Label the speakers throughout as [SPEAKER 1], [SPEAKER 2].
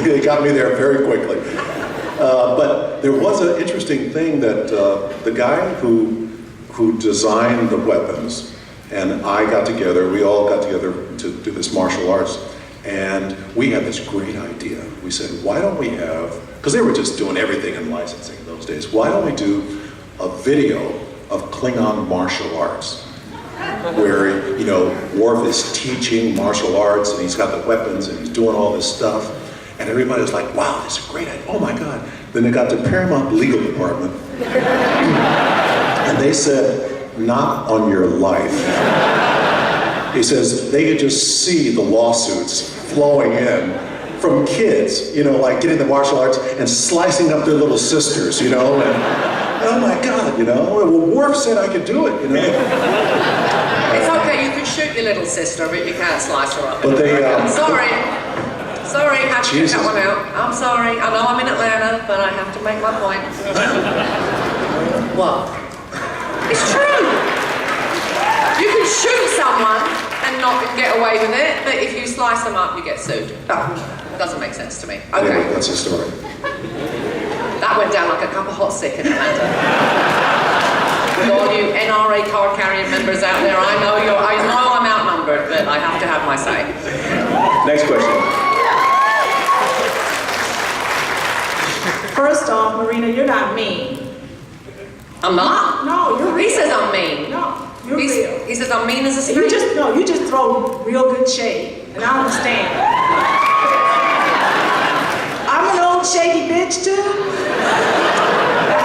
[SPEAKER 1] They got me there very quickly. But there was an interesting thing that the guy who designed the weapons and I got together, we all got together to do this martial arts, and we had this great idea. We said, why don't we have, because they were just doing everything in licensing in those days, why don't we do a video of Klingon martial arts? Where, you know, Worf is teaching martial arts and he's got the weapons and he's doing all this stuff. And everybody was like, wow, this is a great idea, oh my God. Then it got to Paramount Legal Department. And they said, not on your life. He says they could just see the lawsuits flowing in from kids, you know, like getting the martial arts and slicing up their little sisters, you know, and oh my God, you know, well, Worf said I could do it, you know.
[SPEAKER 2] It's okay, you can shoot your little sister, but you can't slice her up.
[SPEAKER 1] But they,
[SPEAKER 2] Sorry, have to get that one out. I'm sorry, I know I'm in Atlanta, but I have to make my point. What? It's true! You can shoot someone and not get away with it, but if you slice them up, you get sued. Oh, doesn't make sense to me. Okay.
[SPEAKER 1] Yeah, that's the story.
[SPEAKER 2] That went down like a cup of hot stick in Atlanta. With all you NRA card-carrying members out there, I know I'm outnumbered, but I have to have my say.
[SPEAKER 3] Next question.
[SPEAKER 4] First off, Marina, you're not mean.
[SPEAKER 2] I'm not?
[SPEAKER 4] No, you're real.
[SPEAKER 2] He says I'm mean.
[SPEAKER 4] No, you're real.
[SPEAKER 2] He says I'm mean as a snake.
[SPEAKER 4] You just throw real good shade, and I understand. I'm an old shady bitch too.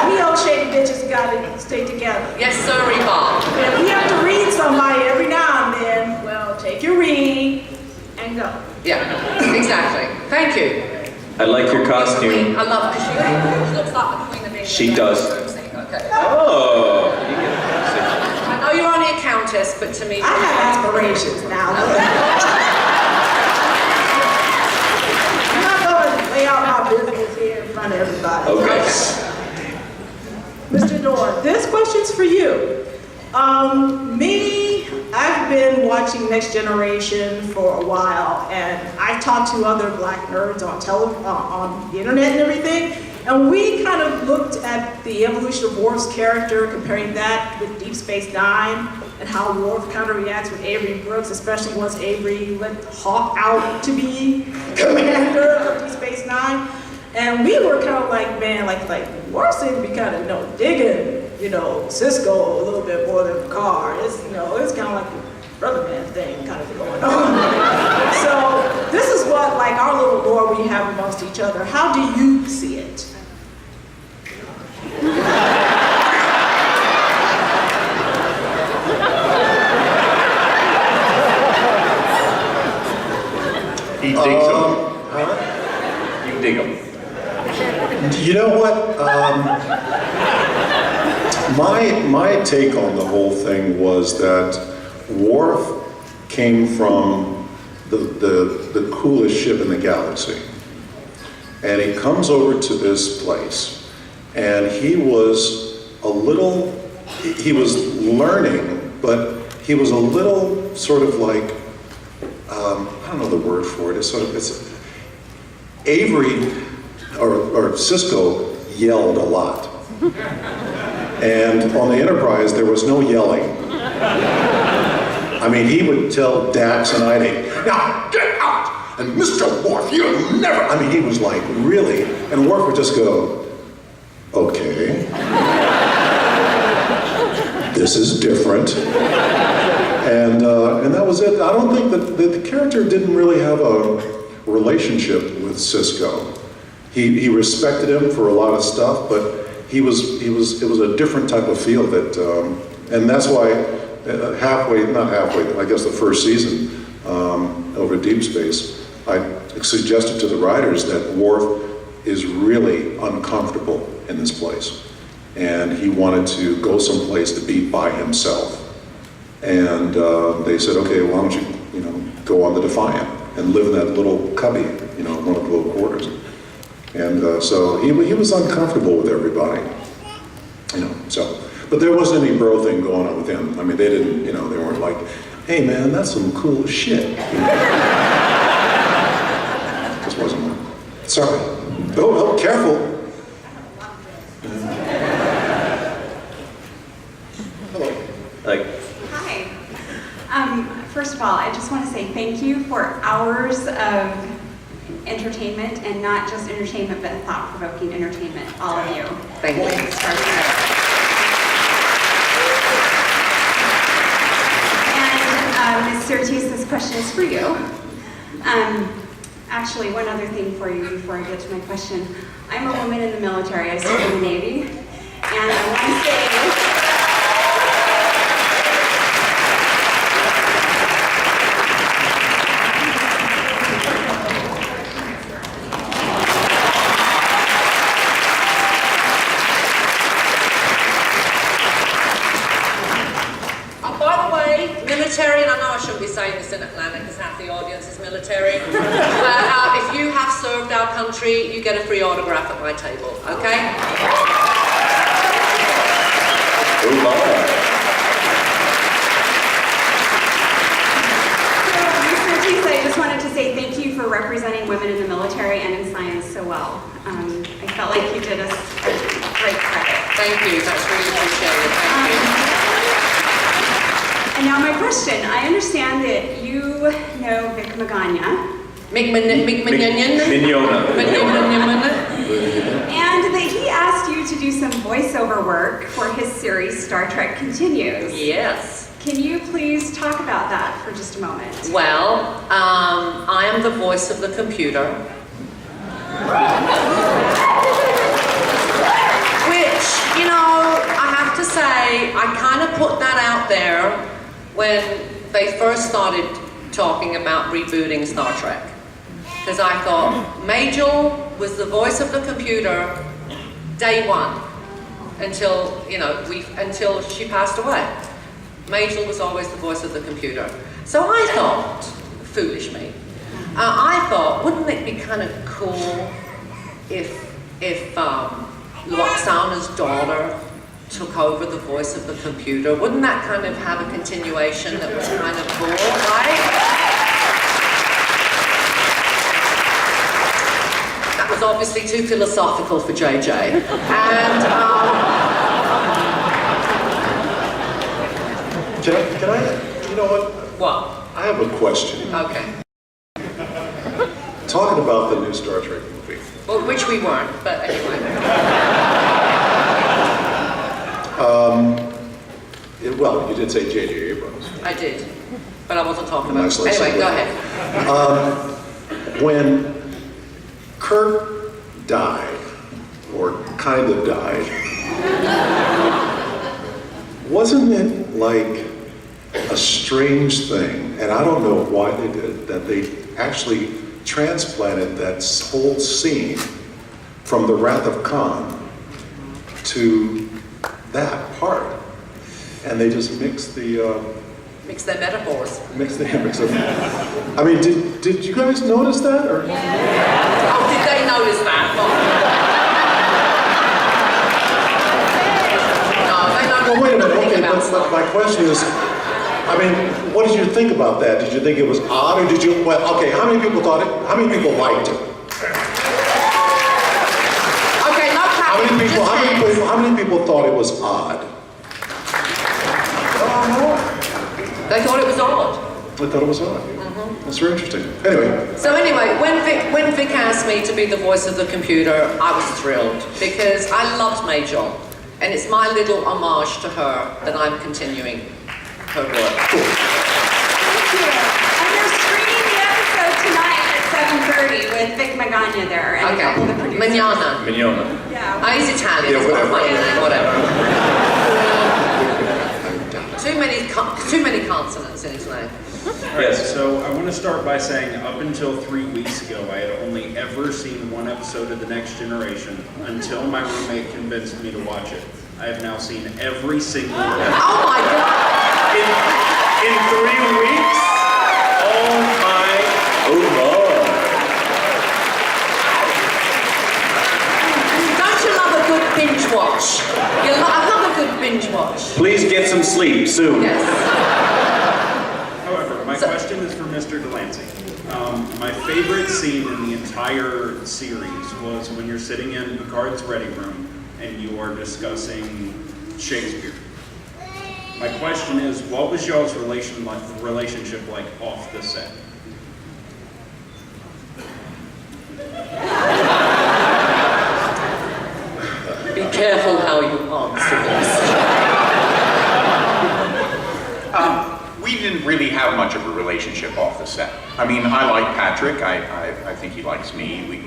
[SPEAKER 4] We old shady bitches gotta stay together.
[SPEAKER 2] Yes, sir, Bob.
[SPEAKER 4] If we have to read somebody every now and then, well, take your read and go.
[SPEAKER 2] Yeah, exactly. Thank you.
[SPEAKER 3] I like your costume.
[SPEAKER 2] I love because she looks like the Queen of England.
[SPEAKER 3] She does.
[SPEAKER 2] Okay.
[SPEAKER 3] Oh.
[SPEAKER 2] I know you're only a countess, but to me...
[SPEAKER 4] I have aspirations now. I'm not going to lay out my business here in front of everybody.
[SPEAKER 3] Okay.
[SPEAKER 4] Mr. Dorr, this question's for you. I've been watching Next Generation for a while, and I've talked to other black nerds on the internet and everything, and we kind of looked at the evolution of Worf's character, comparing that with Deep Space Nine, and how Worf kind of reacts with Avery Brooks, especially once Avery let Hawk out to be commander of Deep Space Nine. And we were kind of like, man, like Worf seemed to be kind of, digging, Cisco a little bit more than Picard. It's kind of like the brother man thing kind of going on. So this is what, like, our little lore we have amongst each other. How do you see it?
[SPEAKER 3] He digs them. You dig them.
[SPEAKER 1] You know what? My take on the whole thing was that Worf came from the coolest ship in the galaxy. And he comes over to this place, and he was learning, but he was a little sort of like, I don't know the word for it, it's Avery, or Cisco yelled a lot. And on the Enterprise, there was no yelling. I mean, he would tell Dax and I, now get out! And Mr. Worf, you never... I mean, he was like, really? And Worf would just go, okay. This is different. And that was it. I don't think that the character didn't really have a relationship with Cisco. He respected him for a lot of stuff, but it was a different type of feel that, and that's why I guess the first season over Deep Space, I suggested to the writers that Worf is really uncomfortable in this place, and he wanted to go someplace to be by himself. And they said, okay, why don't you go on the Defiant and live in that little cubby, one of the little quarters. And so he was uncomfortable with everybody, but there wasn't any bro thing going on with him. I mean, they didn't, they weren't like, hey man, that's some cool shit. Just wasn't. Sorry. Oh, careful. Hello.
[SPEAKER 3] Like,
[SPEAKER 5] Hi. First of all, I just want to say thank you for hours of entertainment, and not just entertainment, but thought-provoking entertainment, all of you.
[SPEAKER 2] Thank you.
[SPEAKER 5] And Ms. Surtees, this question is for you. Actually, one other thing for you before I get to my question. I'm a woman in the military. I serve in the Navy, and I want to say,
[SPEAKER 2] military, and I know I shouldn't be saying this in Atlanta because half the audience is military, but if you have served our country, you get a free autograph at my table, okay?
[SPEAKER 5] so, Ms. Surtees, I just wanted to say thank you for representing women in the military and in science so well. I felt like you did us great credit.
[SPEAKER 2] Thank you, that's really appreciated, thank you.
[SPEAKER 5] And now my question. I understand that you know Vic Magana.
[SPEAKER 2] Mignona.
[SPEAKER 5] And that he asked you to do some voiceover work for his series Star Trek Continues.
[SPEAKER 2] Yes.
[SPEAKER 5] Can you please talk about that for just a moment?
[SPEAKER 2] Well, I am the voice of the computer. Which, you know, I have to say, I kind of put that out there when they first started talking about rebooting Star Trek. Because I thought, Majel was the voice of the computer day one, until, you know, until she passed away. Majel was always the voice of the computer. So I thought, foolish me, I thought, wouldn't it be kind of cool if Loxana's daughter took over the voice of the computer? Wouldn't that kind of have a continuation that was kind of cool, right? That was obviously too philosophical for JJ. And,
[SPEAKER 1] Can I, you know what?
[SPEAKER 2] what?
[SPEAKER 1] I have a question.
[SPEAKER 2] Okay.
[SPEAKER 1] Talking about the new Star Trek movie.
[SPEAKER 2] Well, which we weren't, but anyway.
[SPEAKER 1] Well, you did say J.J. Abrams.
[SPEAKER 2] I did, but I wasn't talking about
[SPEAKER 1] Nicely
[SPEAKER 2] Anyway,
[SPEAKER 1] said.
[SPEAKER 2] go ahead.
[SPEAKER 1] When Kirk died, or kind of died, wasn't it like a strange thing, and I don't know why they did it, that they actually transplanted that whole scene from the Wrath of Khan to that part, and they just mixed the
[SPEAKER 2] Mix their metaphors.
[SPEAKER 1] mix them. I mean, did you guys notice that, or?
[SPEAKER 2] Oh, did they notice that? No, they don't
[SPEAKER 1] Well, wait a minute.
[SPEAKER 2] think
[SPEAKER 1] Okay,
[SPEAKER 2] about
[SPEAKER 1] but
[SPEAKER 2] stuff.
[SPEAKER 1] my question is, I mean, what did you think about that? Did you think it was odd, or did you? Well, okay. How many people thought it? How many people liked it?
[SPEAKER 2] Okay, no clapping, just hands.
[SPEAKER 1] How many people thought it was odd?
[SPEAKER 2] They thought it was odd.
[SPEAKER 1] I thought it was odd. That's very interesting. Anyway,
[SPEAKER 2] So anyway, when Vic asked me to be the voice of the computer, I was thrilled because I loved Majel, and it's my little homage to her that I'm continuing her work.
[SPEAKER 5] Thank you. And they're screening the episode tonight at 7:30 with Vic Magana there and a
[SPEAKER 2] Okay,
[SPEAKER 5] couple of the producers.
[SPEAKER 2] Manana.
[SPEAKER 5] Yeah.
[SPEAKER 2] He's Italian,
[SPEAKER 1] Yeah,
[SPEAKER 2] it's not
[SPEAKER 1] whatever.
[SPEAKER 2] funny name, whatever. Too many consonants in his name.
[SPEAKER 6] Yes, so I want to start by saying up until 3 weeks ago, I had only ever seen one episode of The Next Generation until my roommate convinced me to watch it. I have now seen every single episode.
[SPEAKER 2] Oh my God!
[SPEAKER 6] In 3 weeks? Oh my.
[SPEAKER 2] Don't you love a good binge watch? I love a good binge watch.
[SPEAKER 3] please get some sleep soon.
[SPEAKER 2] Yes.
[SPEAKER 6] However, my question is for Mr. Delancey. My favorite scene in the entire series was when you're sitting in Picard's ready room and you are discussing Shakespeare. My question is, what was y'all's relationship like off the set?
[SPEAKER 2] Be careful how you answer this.
[SPEAKER 7] We didn't really have much of a relationship off the set. I mean, I like Patrick. I think he likes me.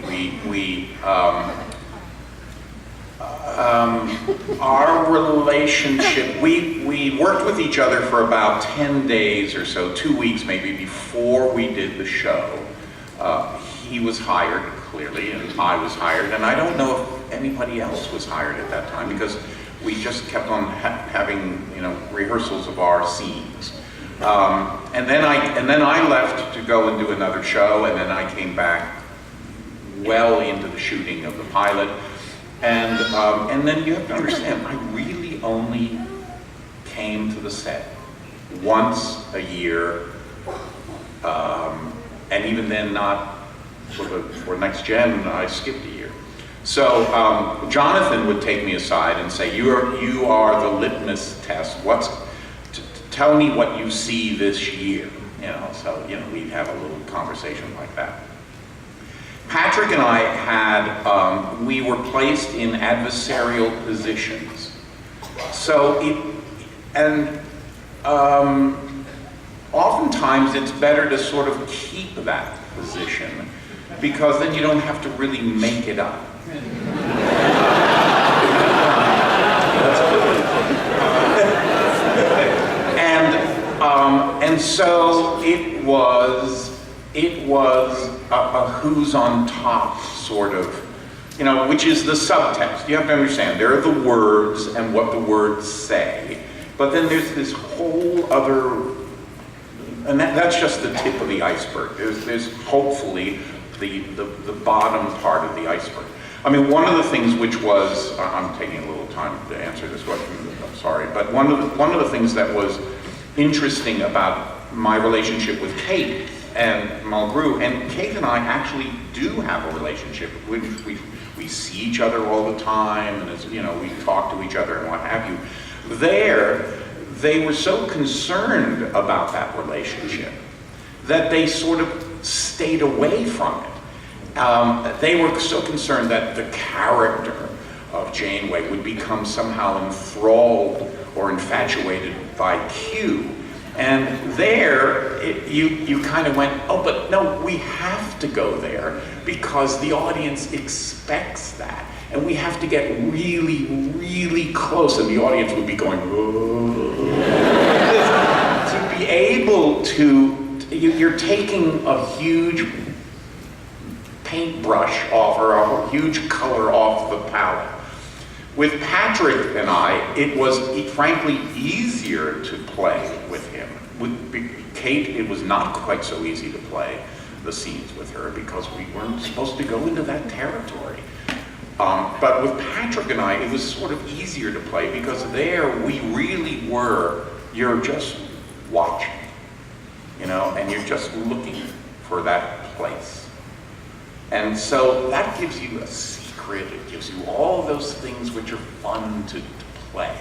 [SPEAKER 7] Our relationship, we worked with each other for about 10 days or so, 2 weeks maybe before we did the show. He was hired, clearly, and I was hired, and I don't know if anybody else was hired at that time because we just kept on having, rehearsals of our scenes. And then I left to go and do another show, and then I came back well into the shooting of the pilot. And then you have to understand, I really only came to the set once a year, and even then not for Next Gen, I skipped a year. So Jonathan would take me aside and say, you are the litmus test. Tell me what you see this year. So we'd have a little conversation like that. Patrick and I we were placed in adversarial positions. So oftentimes it's better to sort of keep that position because then you don't have to really make it up. And so it was a who's on top sort of, which is the subtext. You have to understand, there are the words and what the words say, but then there's this whole other, and that's just the tip of the iceberg. There's hopefully the bottom part of the iceberg. I mean, one of the things which was, I'm taking a little time to answer this question, I'm sorry, but one of the things that was interesting about my relationship with Kate and Mulgrew, and Kate and I actually do have a relationship. We see each other all the time, and we talk to each other and what have you. They were so concerned about that relationship that they sort of stayed away from it. They were so concerned that the character of Janeway would become somehow enthralled or infatuated by Q. And you kind of went, oh, but no, we have to go there because the audience expects that. And we have to get really, really close, and the audience would be going, oh. To be able to, you're taking a huge paintbrush off, or a huge color off the palette. With Patrick and I, it was frankly easier to play with him. With Kate, it was not quite so easy to play the scenes with her because we weren't supposed to go into that territory. But with Patrick and I, it was sort of easier to play because there we really were, you're just watching, and you're just looking for that place. And so that gives you a secret, it gives you all those things which are fun to play,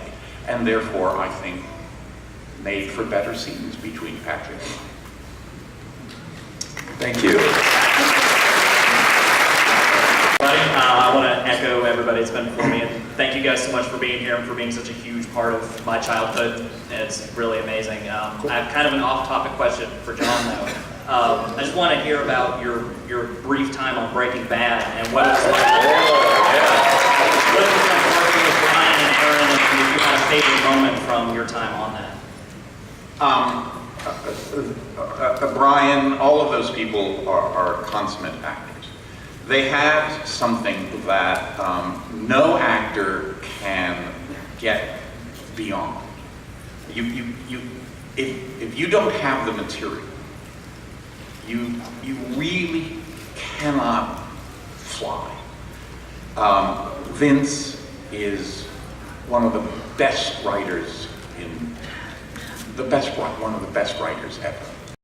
[SPEAKER 7] and therefore, I think, made for better scenes between Patrick and I.
[SPEAKER 3] Thank you.
[SPEAKER 8] I want to echo everybody's been before me, and thank you guys so much for being here and for being such a huge part of my childhood. It's really amazing.
[SPEAKER 3] Cool.
[SPEAKER 8] I have kind of an off-topic question for John, though. I just want to hear about your brief time on Breaking Bad and what it was like. What it was like working with Brian and Aaron, and if you had a favorite moment from your time on that.
[SPEAKER 7] Brian, all of those people are consummate actors. They have something that no actor can get beyond. If you don't have the material, you really cannot fly. Vince is one of the best writers one of the best writers ever.